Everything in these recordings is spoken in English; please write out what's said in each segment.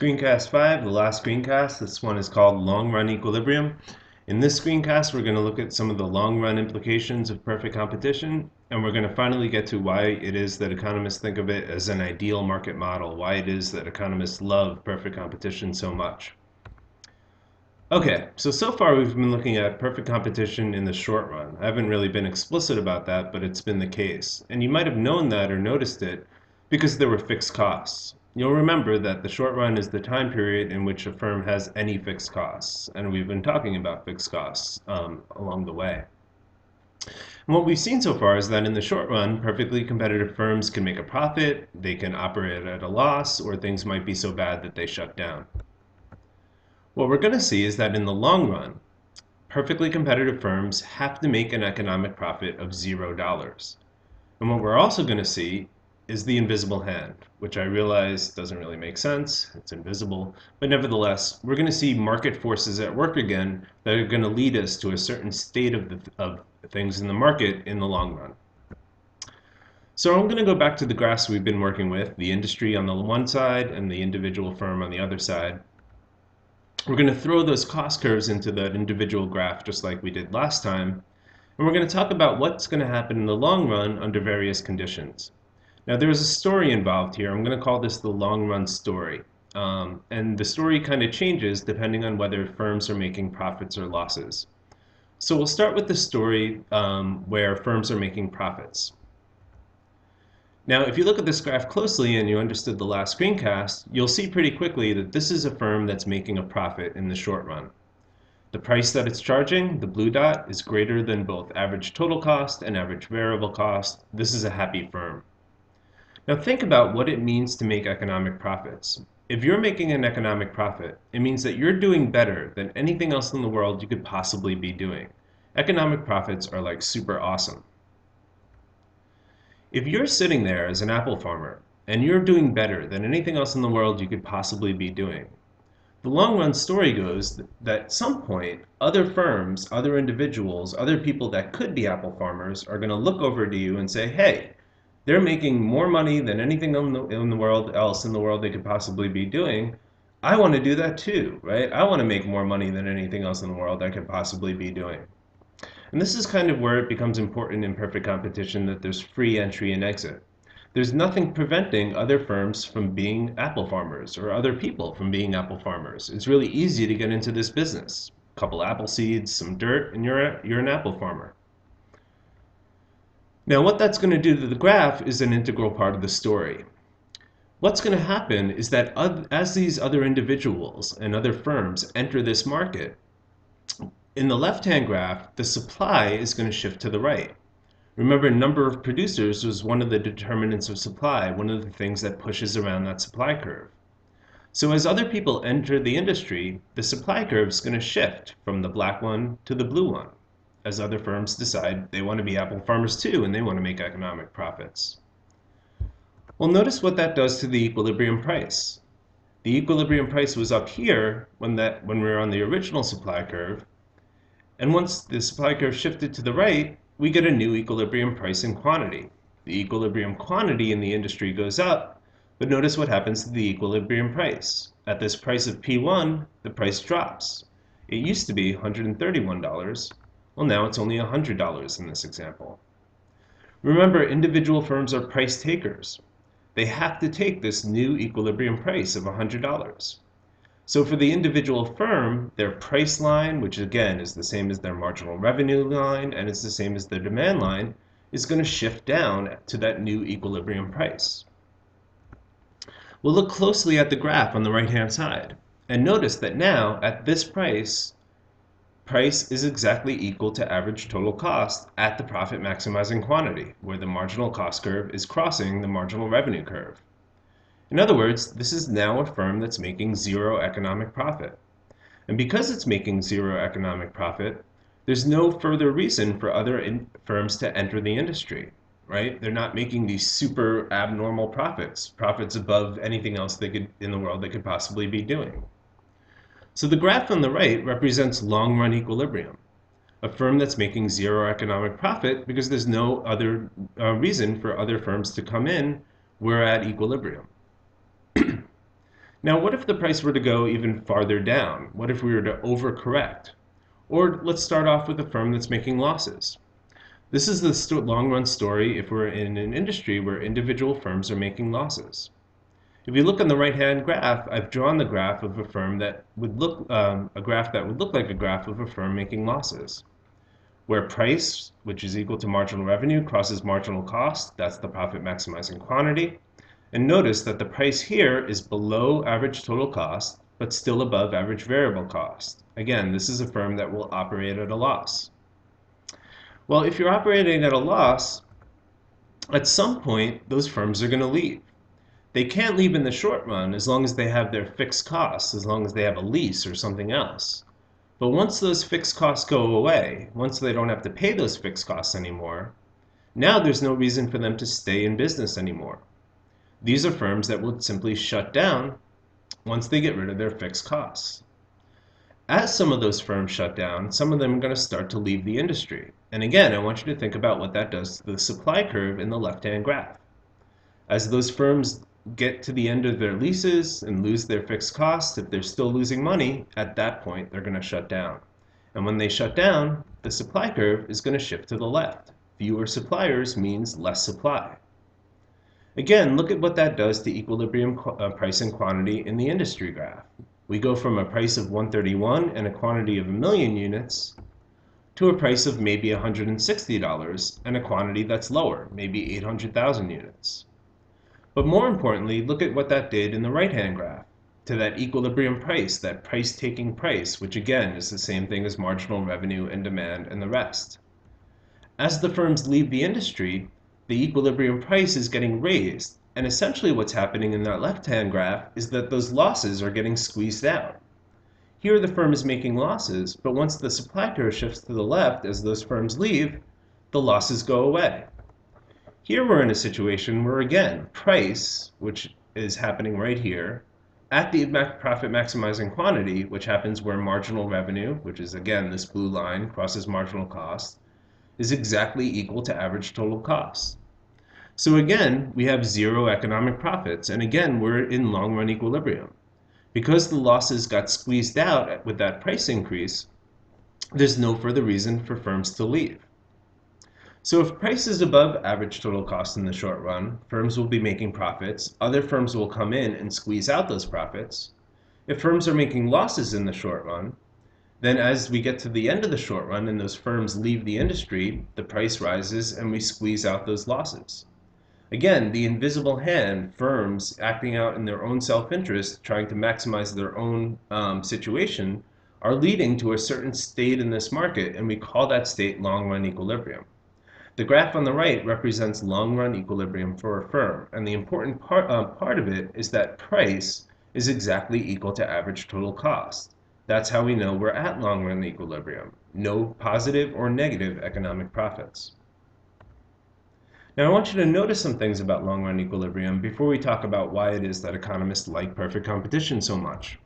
Screencast 5, the last screencast. This one is called Long Run Equilibrium. In this screencast, we're going to look at some of the long run implications of perfect competition, and we're going to finally get to why it is that economists think of it as an ideal market model, why it is that economists love perfect competition so much. Okay, so far we've been looking at perfect competition in the short run. I haven't really been explicit about that, but it's been the case. And you might have known that or noticed it because there were fixed costs. You'll remember that the short run is the time period in which a firm has any fixed costs, and we've been talking about fixed costs along the way. And what we've seen so far is that in the short run, perfectly competitive firms can make a profit, they can operate at a loss, or things might be so bad that they shut down. What we're going to see is that in the long run, perfectly competitive firms have to make an economic profit of $0. And what we're also going to see is the invisible hand, which I realize doesn't really make sense. It's invisible. But nevertheless, we're going to see market forces at work again that are going to lead us to a certain state of things in the market in the long run. So I'm going to go back to the graphs we've been working with, the industry on the one side and the individual firm on the other side. We're going to throw those cost curves into that individual graph just like we did last time. And we're going to talk about what's going to happen in the long run under various conditions. Now there's a story involved here. I'm going to call this the long run story. And the story kind of changes depending on whether firms are making profits or losses. So we'll start with the story where firms are making profits. Now, if you look at this graph closely and you understood the last screencast, you'll see pretty quickly that this is a firm that's making a profit in the short run. The price that it's charging, the blue dot, is greater than both average total cost and average variable cost. This is a happy firm. Now think about what it means to make economic profits. If you're making an economic profit, it means that you're doing better than anything else in the world you could possibly be doing. Economic profits are like super awesome. If you're sitting there as an apple farmer and you're doing better than anything else in the world you could possibly be doing, the long run story goes that at some point, other firms, other individuals, other people that could be apple farmers are going to look over to you and say, hey, they're making more money than anything in the world else in the world they could possibly be doing. I want to do that too, right? I want to make more money than anything else in the world I could possibly be doing. And this is kind of where it becomes important in perfect competition that there's free entry and exit. There's nothing preventing other firms from being apple farmers or other people from being apple farmers. It's really easy to get into this business. A couple apple seeds, some dirt, and you're an apple farmer. Now what that's going to do to the graph is an integral part of the story. What's going to happen is that as these other individuals and other firms enter this market, in the left-hand graph, the supply is going to shift to the right. Remember, number of producers was one of the determinants of supply, one of the things that pushes around that supply curve. So as other people enter the industry, the supply curve is going to shift from the black one to the blue one, as other firms decide they want to be apple farmers too, and they want to make economic profits. Well, notice what that does to the equilibrium price. The equilibrium price was up here when we were on the original supply curve, and once the supply curve shifted to the right, we get a new equilibrium price and quantity. The equilibrium quantity in the industry goes up, but notice what happens to the equilibrium price. At this price of P1, the price drops. It used to be $131. Well, now it's only $100 in this example. Remember, individual firms are price takers. They have to take this new equilibrium price of $100. So for the individual firm, their price line, which again is the same as their marginal revenue line and it's the same as their demand line, is going to shift down to that new equilibrium price. We'll look closely at the graph on the right-hand side and notice that now at this price is exactly equal to average total cost at the profit maximizing quantity, where the marginal cost curve is crossing the marginal revenue curve. In other words, this is now a firm that's making zero economic profit. And because it's making zero economic profit, there's no further reason for other firms to enter the industry, right? They're not making these super abnormal profits above anything else in the world they could possibly be doing. So the graph on the right represents long-run equilibrium, a firm that's making zero economic profit because there's no other reason for other firms to come in. We're at equilibrium. Now, what if the price were to go even farther down? What if we were to overcorrect? Or let's start off with a firm that's making losses. This is the long-run story if we're in an industry where individual firms are making losses. If you look on the right-hand graph, I've drawn the graph of a firm that would look a graph that would look like a graph of a firm making losses, where price, which is equal to marginal revenue, crosses marginal cost. That's the profit maximizing quantity. And notice that the price here is below average total cost, but still above average variable cost. Again, this is a firm that will operate at a loss. Well, if you're operating at a loss, at some point, those firms are going to leave. They can't leave in the short run as long as they have their fixed costs, as long as they have a lease or something else. But once those fixed costs go away, once they don't have to pay those fixed costs anymore, now there's no reason for them to stay in business anymore. These are firms that will simply shut down once they get rid of their fixed costs. As some of those firms shut down, some of them are going to start to leave the industry. And again, I want you to think about what that does to the supply curve in the left-hand graph. As those firms get to the end of their leases and lose their fixed costs, if they're still losing money, at that point they're going to shut down. And when they shut down, the supply curve is going to shift to the left. Fewer suppliers means less supply. Again, look at what that does to equilibrium price and quantity in the industry graph. We go from a price of 131 and a quantity of 1,000,000 units to a price of maybe $160 and a quantity that's lower, maybe 800,000 units. But more importantly, look at what that did in the right-hand graph to that equilibrium price, that price-taking price, which again is the same thing as marginal revenue and demand and the rest. As the firms leave the industry, the equilibrium price is getting raised, and essentially what's happening in that left-hand graph is that those losses are getting squeezed out. Here the firm is making losses, but once the supply curve shifts to the left as those firms leave, the losses go away. Here we're in a situation where, again, price, which is happening right here, at the profit maximizing quantity, which happens where marginal revenue, which is again this blue line, crosses marginal cost, is exactly equal to average total cost. So again, we have zero economic profits, and again, we're in long-run equilibrium. Because the losses got squeezed out with that price increase, there's no further reason for firms to leave. So if price is above average total cost in the short run, firms will be making profits. Other firms will come in and squeeze out those profits. If firms are making losses in the short run, then as we get to the end of the short run and those firms leave the industry, the price rises and we squeeze out those losses. Again, the invisible hand, firms acting out in their own self-interest, trying to maximize their own situation, are leading to a certain state in this market, and we call that state long-run equilibrium. The graph on the right represents long-run equilibrium for a firm, and the important part of it is that price is exactly equal to average total cost. That's how we know we're at long-run equilibrium. No positive or negative economic profits. Now I want you to notice some things about long-run equilibrium before we talk about why it is that economists like perfect competition so much.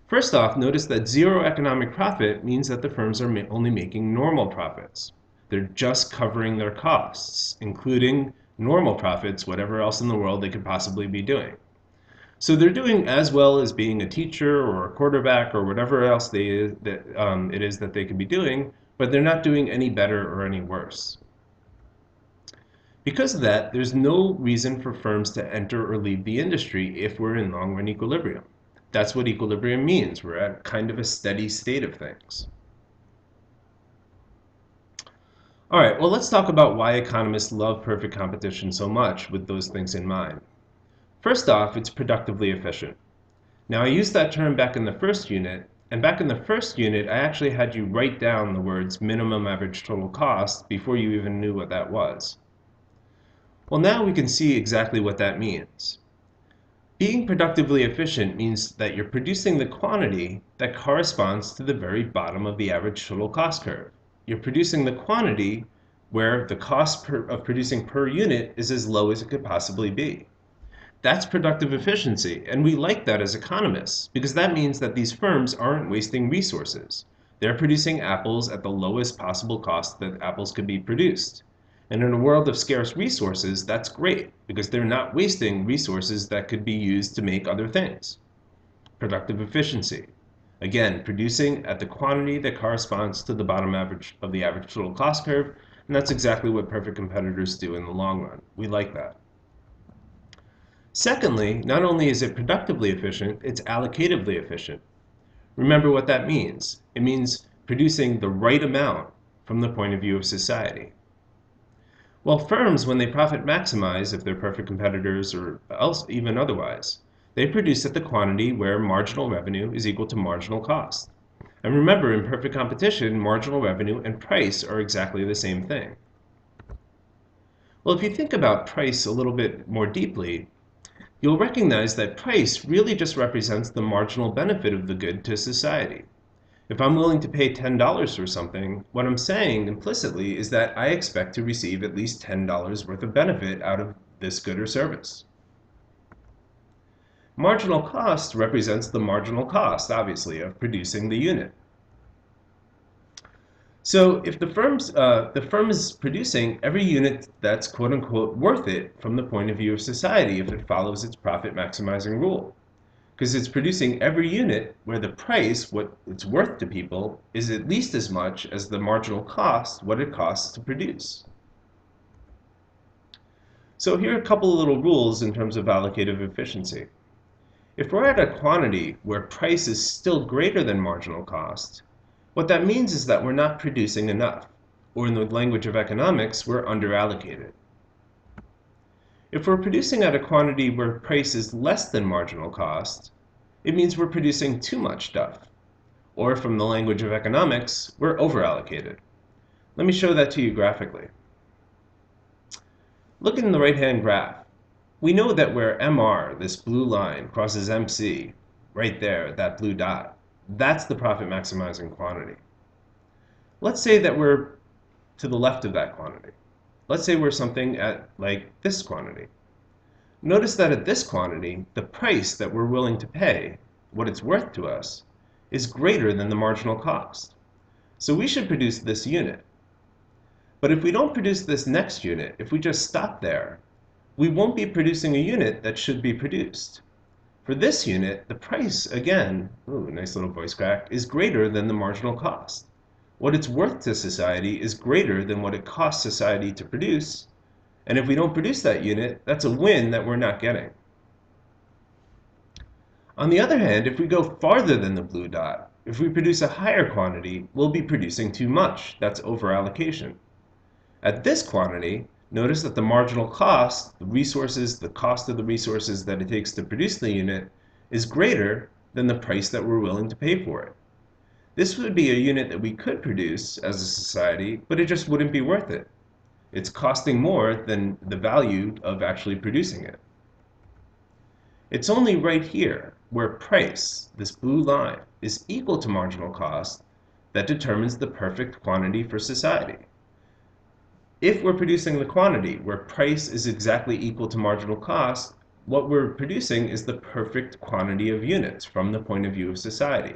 First off, notice that zero economic profit means that the firms are only making normal profits. They're just covering their costs, including normal profits, whatever else in the world they could possibly be doing. So they're doing as well as being a teacher or a quarterback or whatever else it is that they could be doing, but they're not doing any better or any worse. Because of that, there's no reason for firms to enter or leave the industry if we're in long-run equilibrium. That's what equilibrium means. We're at kind of a steady state of things. All right, well, let's talk about why economists love perfect competition so much with those things in mind. First off, it's productively efficient. Now, I used that term back in the first unit, and back in the first unit, I actually had you write down the words minimum average total cost before you even knew what that was. Well, now we can see exactly what that means. Being productively efficient means that you're producing the quantity that corresponds to the very bottom of the average total cost curve. You're producing the quantity where the cost of producing per unit is as low as it could possibly be. That's productive efficiency, and we like that as economists because that means that these firms aren't wasting resources. They're producing apples at the lowest possible cost that apples could be produced. And in a world of scarce resources, that's great because they're not wasting resources that could be used to make other things. Productive efficiency. Again, producing at the quantity that corresponds to the bottom average of the average total cost curve, and that's exactly what perfect competitors do in the long run. We like that. Secondly, not only is it productively efficient, it's allocatively efficient. Remember what that means. It means producing the right amount from the point of view of society. Well, firms, when they profit maximize, if they're perfect competitors or else even otherwise, they produce at the quantity where marginal revenue is equal to marginal cost. And remember, in perfect competition, marginal revenue and price are exactly the same thing. Well, if you think about price a little bit more deeply, you'll recognize that price really just represents the marginal benefit of the good to society. If I'm willing to pay $10 for something, what I'm saying implicitly is that I expect to receive at least $10 worth of benefit out of this good or service. Marginal cost represents the marginal cost, obviously, of producing the unit. So if the firm is producing every unit that's quote unquote worth it from the point of view of society if it follows its profit maximizing rule. Because it's producing every unit where the price, what it's worth to people, is at least as much as the marginal cost, what it costs to produce. So here are a couple of little rules in terms of allocative efficiency. If we're at a quantity where price is still greater than marginal cost, what that means is that we're not producing enough, or in the language of economics, we're underallocated. If we're producing at a quantity where price is less than marginal cost, it means we're producing too much stuff. Or from the language of economics, we're overallocated. Let me show that to you graphically. Look in the right-hand graph. We know that where MR, this blue line, crosses MC, right there, that blue dot, that's the profit maximizing quantity. Let's say that we're to the left of that quantity. Let's say we're something at like this quantity. Notice that at this quantity, the price that we're willing to pay, what it's worth to us, is greater than the marginal cost. So we should produce this unit. But if we don't produce this next unit, if we just stop there, we won't be producing a unit that should be produced. For this unit, the price, again, ooh, nice little voice crack, is greater than the marginal cost. What it's worth to society is greater than what it costs society to produce, and if we don't produce that unit, that's a win that we're not getting. On the other hand, if we go farther than the blue dot, if we produce a higher quantity, we'll be producing too much. That's overallocation. At this quantity, notice that the marginal cost, the resources, the cost of the resources that it takes to produce the unit, is greater than the price that we're willing to pay for it. This would be a unit that we could produce as a society, but it just wouldn't be worth it. It's costing more than the value of actually producing it. It's only right here, where price, this blue line, is equal to marginal cost, that determines the perfect quantity for society. If we're producing the quantity where price is exactly equal to marginal cost, what we're producing is the perfect quantity of units from the point of view of society.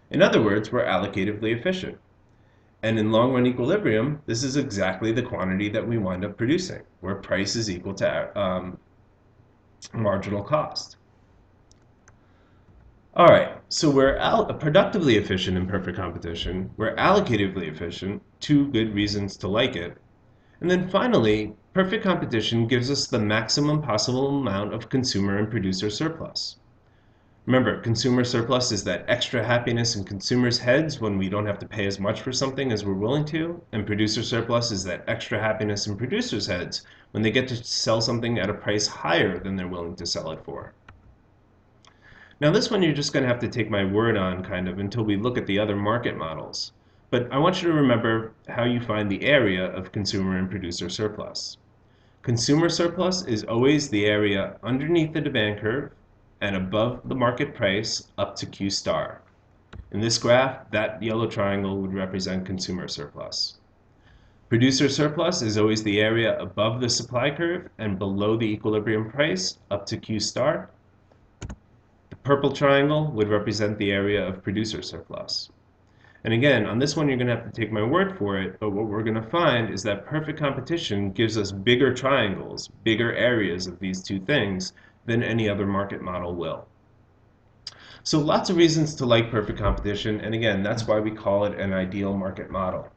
In other words, we're allocatively efficient. And in long-run equilibrium, this is exactly the quantity that we wind up producing, where price is equal to marginal cost. All right, so we're productively efficient in perfect competition. We're allocatively efficient, two good reasons to like it. And then finally, perfect competition gives us the maximum possible amount of consumer and producer surplus. Remember, consumer surplus is that extra happiness in consumers' heads when we don't have to pay as much for something as we're willing to, and producer surplus is that extra happiness in producers' heads when they get to sell something at a price higher than they're willing to sell it for. Now this one you're just going to have to take my word on kind of until we look at the other market models. But I want you to remember how you find the area of consumer and producer surplus. Consumer surplus is always the area underneath the demand curve and above the market price up to Q star. In this graph, that yellow triangle would represent consumer surplus. Producer surplus is always the area above the supply curve and below the equilibrium price up to Q star. The purple triangle would represent the area of producer surplus. And again, on this one, you're going to have to take my word for it, but what we're going to find is that perfect competition gives us bigger triangles, bigger areas of these two things than any other market model will. So lots of reasons to like perfect competition, and again, that's why we call it an ideal market model.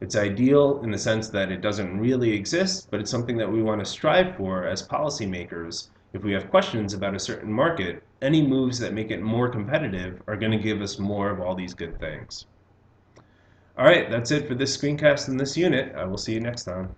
It's ideal in the sense that it doesn't really exist, but it's something that we want to strive for as policymakers. If we have questions about a certain market, any moves that make it more competitive are going to give us more of all these good things. All right, that's it for this screencast in this unit. I will see you next time.